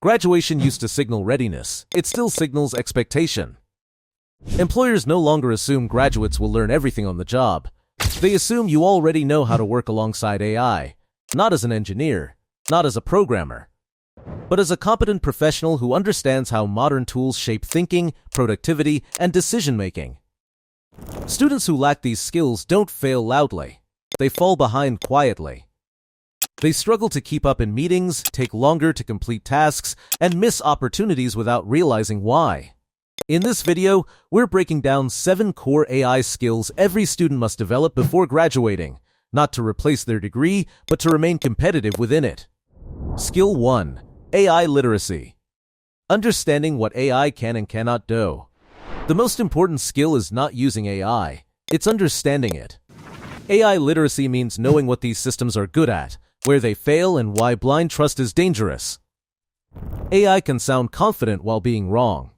Graduation used to signal readiness. It still signals expectation. Employers no longer assume graduates will learn everything on the job. They assume you already know how to work alongside AI, not as an engineer, not as a programmer, but as a competent professional who understands how modern tools shape thinking, productivity, and decision-making. Students who lack these skills don't fail loudly. They fall behind quietly. They struggle to keep up in meetings, take longer to complete tasks, and miss opportunities without realizing why. In this video, we're breaking down 7 core AI skills every student must develop before graduating, not to replace their degree, but to remain competitive within it. Skill 1. AI literacy. Understanding what AI can and cannot do. The most important skill is not using AI, it's understanding it. AI literacy means knowing what these systems are good at, where they fail, and why blind trust is dangerous. AI can sound confident while being wrong.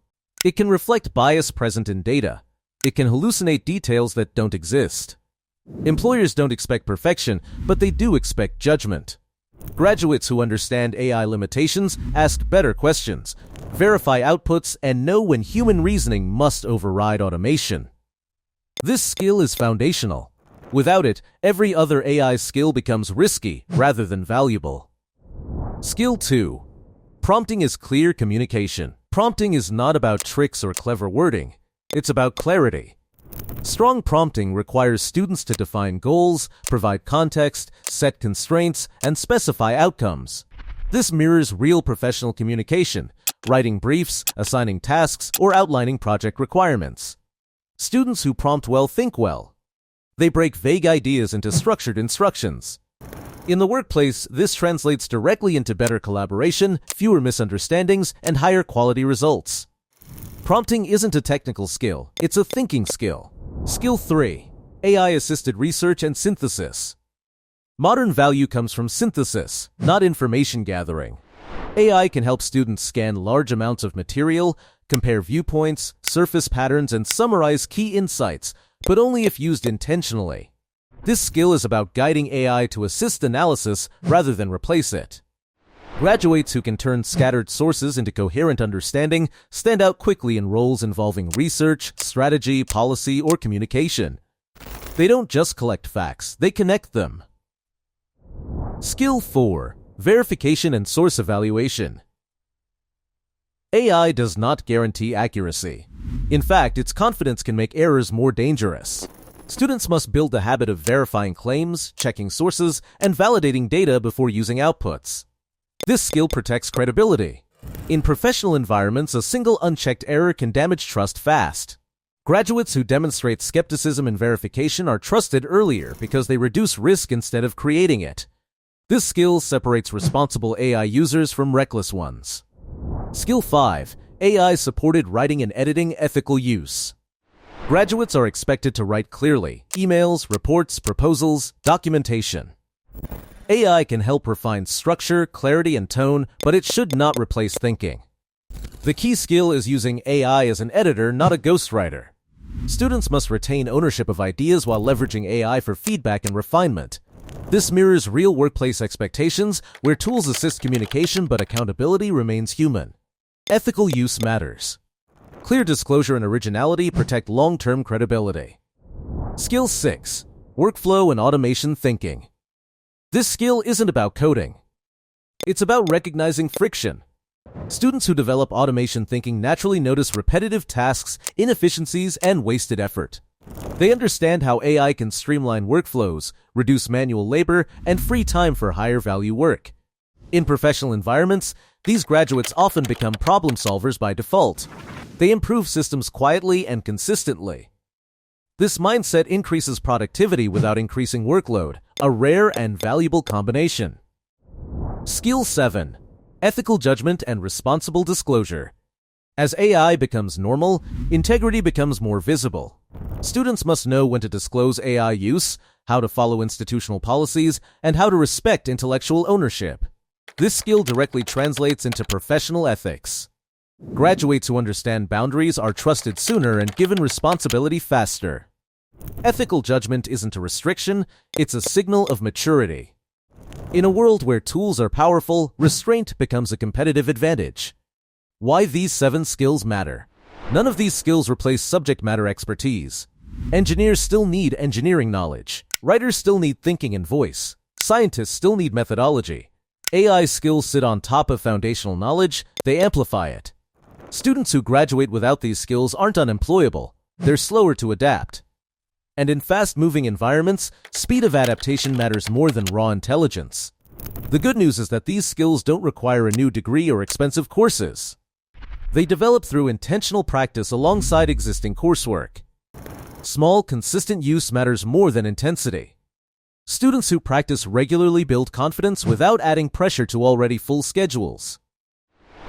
It can reflect bias present in data. It can hallucinate details that don't exist. Employers don't expect perfection, but they do expect judgment. Graduates who understand AI limitations ask better questions, verify outputs, and know when human reasoning must override automation. This skill is foundational. Without it, every other AI skill becomes risky rather than valuable. Skill 2. Prompting is clear communication. Prompting is not about tricks or clever wording. It's about clarity. Strong prompting requires students to define goals, provide context, set constraints, and specify outcomes. This mirrors real professional communication, writing briefs, assigning tasks, or outlining project requirements. Students who prompt well think well. They break vague ideas into structured instructions. In the workplace, this translates directly into better collaboration, fewer misunderstandings, and higher quality results. Prompting isn't a technical skill, it's a thinking skill. Skill 3. AI-assisted research and synthesis. Modern value comes from synthesis, not information gathering. AI can help students scan large amounts of material, compare viewpoints, surface patterns, and summarize key insights, but only if used intentionally. This skill is about guiding AI to assist analysis rather than replace it. Graduates who can turn scattered sources into coherent understanding stand out quickly in roles involving research, strategy, policy, or communication. They don't just collect facts, they connect them. Skill 4. Verification and source evaluation. AI does not guarantee accuracy. In fact, its confidence can make errors more dangerous. Students must build the habit of verifying claims, checking sources, and validating data before using outputs. This skill protects credibility. In professional environments, a single unchecked error can damage trust fast. Graduates who demonstrate skepticism and verification are trusted earlier because they reduce risk instead of creating it. This skill separates responsible AI users from reckless ones. Skill 5. AI-supported writing and editing ethical use. Graduates are expected to write clearly: emails, reports, proposals, documentation. AI can help refine structure, clarity, and tone, but it should not replace thinking. The key skill is using AI as an editor, not a ghostwriter. Students must retain ownership of ideas while leveraging AI for feedback and refinement. This mirrors real workplace expectations, where tools assist communication but accountability remains human. Ethical use matters. Clear disclosure and originality protect long-term credibility. Skill 6. Workflow and automation thinking. This skill isn't about coding. It's about recognizing friction. Students who develop automation thinking naturally notice repetitive tasks, inefficiencies, and wasted effort. They understand how AI can streamline workflows, reduce manual labor, and free time for higher-value work. In professional environments, these graduates often become problem solvers by default. They improve systems quietly and consistently. This mindset increases productivity without increasing workload, a rare and valuable combination. Skill 7. Ethical judgment and responsible disclosure. As AI becomes normal, integrity becomes more visible. Students must know when to disclose AI use, how to follow institutional policies, and how to respect intellectual ownership. This skill directly translates into professional ethics. Graduates who understand boundaries are trusted sooner and given responsibility faster. Ethical judgment isn't a restriction, it's a signal of maturity. In a world where tools are powerful, restraint becomes a competitive advantage. Why these 7 skills matter. None of these skills replace subject matter expertise. Engineers still need engineering knowledge. Writers still need thinking and voice. Scientists still need methodology. AI skills sit on top of foundational knowledge, they amplify it. Students who graduate without these skills aren't unemployable, they're slower to adapt. And in fast-moving environments, speed of adaptation matters more than raw intelligence. The good news is that these skills don't require a new degree or expensive courses. They develop through intentional practice alongside existing coursework. Small, consistent use matters more than intensity. Students who practice regularly build confidence without adding pressure to already full schedules.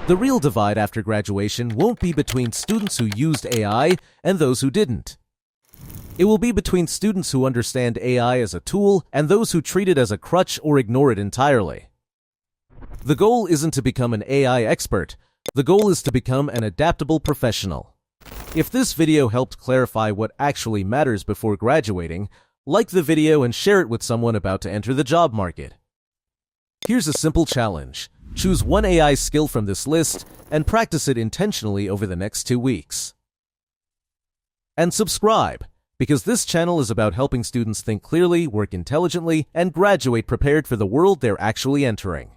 The real divide after graduation won't be between students who used AI and those who didn't. It will be between students who understand AI as a tool and those who treat it as a crutch or ignore it entirely. The goal isn't to become an AI expert. The goal is to become an adaptable professional. If this video helped clarify what actually matters before graduating, like the video and share it with someone about to enter the job market. Here's a simple challenge. Choose one AI skill from this list and practice it intentionally over the next 2 weeks. And subscribe, because this channel is about helping students think clearly, work intelligently, and graduate prepared for the world they're actually entering.